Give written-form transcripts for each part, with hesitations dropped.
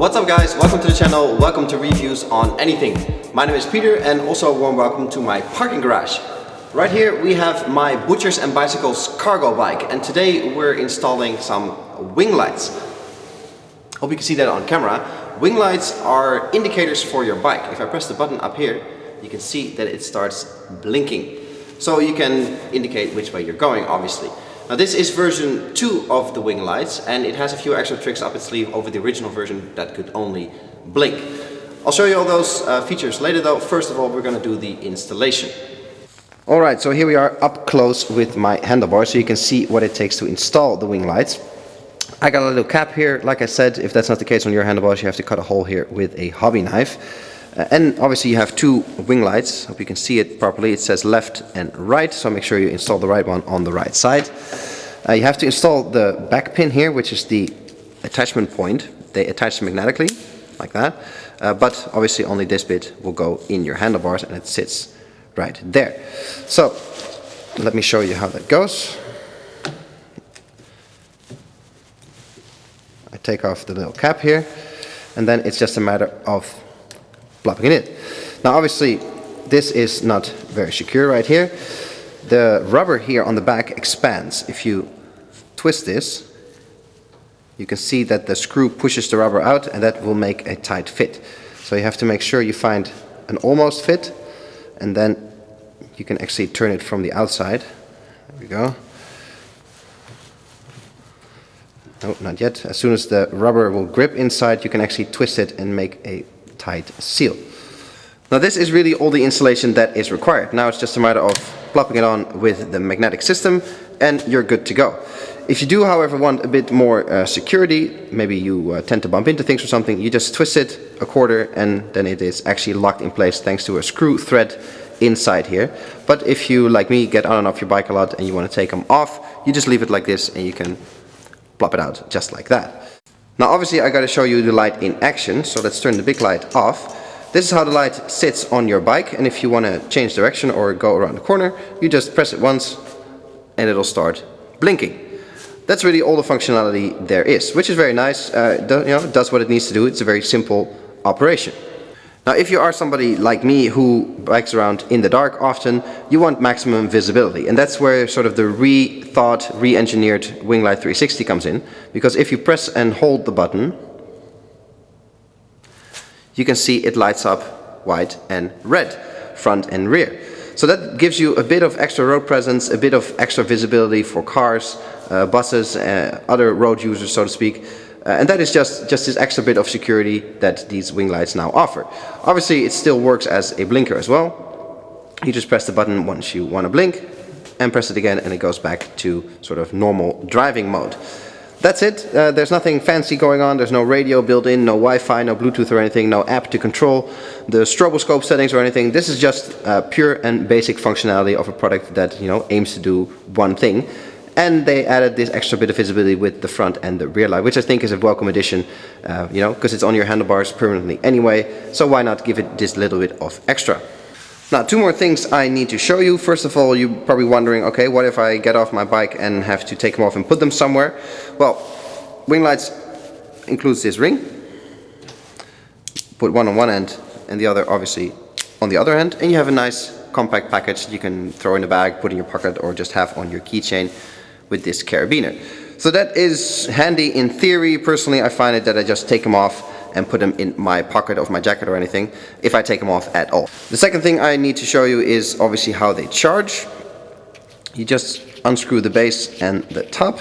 What's up guys, welcome to the channel, welcome to Reviews on Anything. My name is Peter and also a warm welcome to my parking garage. Right here we have my Butchers and Bicycles cargo bike and today we're installing some Winglights. Hope you can see that on camera. Winglights are indicators for your bike. If I press the button up here, you can see that it starts blinking. So you can indicate which way you're going, obviously. Now this is version 2 of the Winglights and it has a few extra tricks up its sleeve over the original version that could only blink. I'll show you all those features later though. First of all, we're going to do the installation. Alright, so here we are up close with my handlebar so you can see what it takes to install the Winglights. I got a little cap here. Like I said, if that's not the case on your handlebars, you have to cut a hole here with a hobby knife. And obviously you have two Winglights. Hope you can see it properly. It says left and right, so make sure you install the right one on the right side. You have to install the back pin here, which is the attachment point. They attach magnetically, like that. But obviously only this bit will go in your handlebars and it sits right there. So let me show you how that goes. I take off the little cap here and then it's just a matter of plopping it in. Now obviously this is not very secure right here. The rubber here on the back expands. If you twist this, you can see that the screw pushes the rubber out and that will make a tight fit. So you have to make sure you find an almost fit and then you can actually turn it from the outside. There we go. No, not yet. As soon as the rubber will grip inside, you can actually twist it and make a tight seal. Now this is really all the installation that is required. Now it's just a matter of plopping it on with the magnetic system and you're good to go. If you do however want a bit more security, maybe you tend to bump into things or something, you just twist it a quarter and then it is actually locked in place thanks to a screw thread inside here. But if you, like me, get on and off your bike a lot and you want to take them off, you just leave it like this and you can plop it out just like that. Now obviously I got to show you the light in action, so let's turn the big light off. This is how the light sits on your bike, and if you want to change direction or go around the corner, you just press it once and it'll start blinking. That's really all the functionality there is, which is very nice. It does what it needs to do. It's a very simple operation. Now if you are somebody like me who bikes around in the dark often, you want maximum visibility, and that's where sort of the rethought, re-engineered Winglight 360 comes in, because if you press and hold the button, you can see it lights up white and red, front and rear. So that gives you a bit of extra road presence, a bit of extra visibility for cars, buses, other road users, so to speak. And that is just this extra bit of security that these Winglights now offer. Obviously it still works as a blinker as well. You just press the button once you want to blink and press it again and it goes back to sort of normal driving mode. That's it. There's nothing fancy going on. There's no radio built in, no Wi-Fi, no Bluetooth or anything, no app to control the stroboscope settings or anything. This is just pure and basic functionality of a product that, aims to do one thing. And they added this extra bit of visibility with the front and the rear light, which I think is a welcome addition, because it's on your handlebars permanently anyway. So why not give it this little bit of extra? Now, two more things I need to show you. First of all, you're probably wondering, okay, what if I get off my bike and have to take them off and put them somewhere? Well, Winglights includes this ring. Put one on one end and the other obviously on the other end, and you have a nice compact package you can throw in the bag, put in your pocket, or just have on your keychain with this carabiner. So that is handy in theory. Personally, I find it that I just take them off and put them in my pocket of my jacket or anything, if I take them off at all. The second thing I need to show you is obviously how they charge. You just unscrew the base and the top.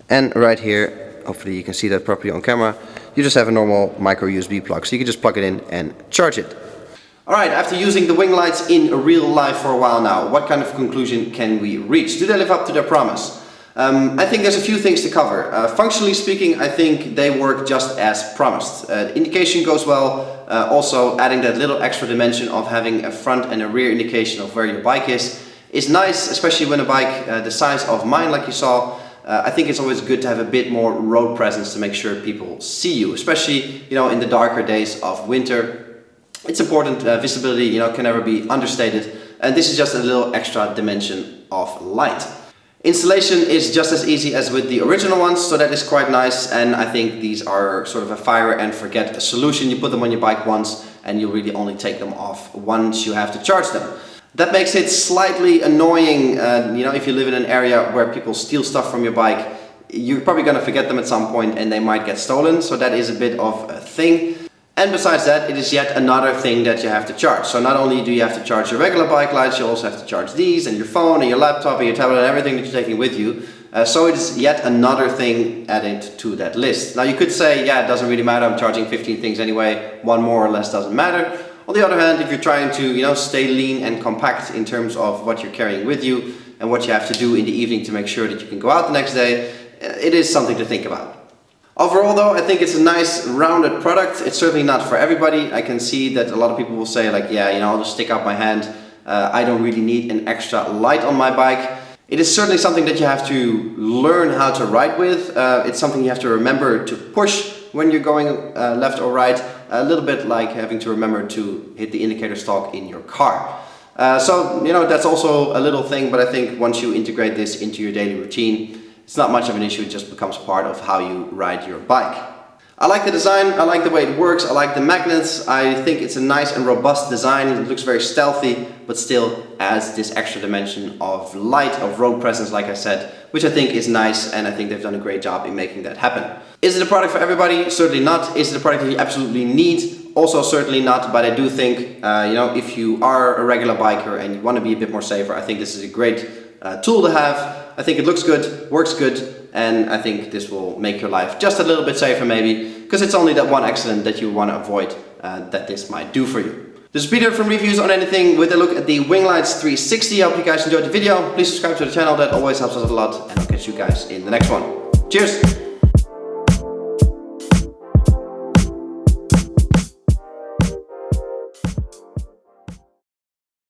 And right here, hopefully you can see that properly on camera, you just have a normal micro USB plug, so you can just plug it in and charge it. Alright, after using the Winglights in real life for a while now, what kind of conclusion can we reach? Do they live up to their promise? I think there's a few things to cover. Functionally speaking, I think they work just as promised. Indication goes well, also adding that little extra dimension of having a front and a rear indication of where your bike is nice, especially when a bike the size of mine, like you saw. I think it's always good to have a bit more road presence to make sure people see you, especially in the darker days of winter. It's important. Visibility can never be understated, and this is just a little extra dimension of light. Installation is just as easy as with the original ones, so that is quite nice, and I think these are sort of a fire and forget solution. You put them on your bike once and you really only take them off once you have to charge them. That makes it slightly annoying, if you live in an area where people steal stuff from your bike, you're probably going to forget them at some point and they might get stolen, so that is a bit of a thing. And besides that, it is yet another thing that you have to charge. So not only do you have to charge your regular bike lights, you also have to charge these and your phone and your laptop and your tablet and everything that you're taking with you. So it's yet another thing added to that list. Now you could say, yeah, it doesn't really matter, I'm charging 15 things anyway, one more or less doesn't matter. On the other hand, if you're trying to stay lean and compact in terms of what you're carrying with you and what you have to do in the evening to make sure that you can go out the next day, it is something to think about. Overall though, I think it's a nice rounded product. It's certainly not for everybody. I can see that a lot of people will say like, yeah, I'll just stick out my hand. I don't really need an extra light on my bike. It is certainly something that you have to learn how to ride with. It's something you have to remember to push when you're going left or right. A little bit like having to remember to hit the indicator stalk in your car. So that's also a little thing, but I think once you integrate this into your daily routine, it's not much of an issue, it just becomes part of how you ride your bike. I like the design, I like the way it works, I like the magnets, I think it's a nice and robust design, it looks very stealthy, but still adds this extra dimension of light, of road presence, like I said, which I think is nice, and I think they've done a great job in making that happen. Is it a product for everybody? Certainly not. Is it a product that you absolutely need? Also certainly not, but I do think, if you are a regular biker and you want to be a bit more safer, I think this is a great tool to have. I think it looks good, works good, and I think this will make your life just a little bit safer maybe, because it's only that one accident that you want to avoid that this might do for you. This is Peter from Reviews on Anything with a look at the Winglights 360. I hope you guys enjoyed the video. Please subscribe to the channel, that always helps us a lot, and I'll catch you guys in the next one. Cheers!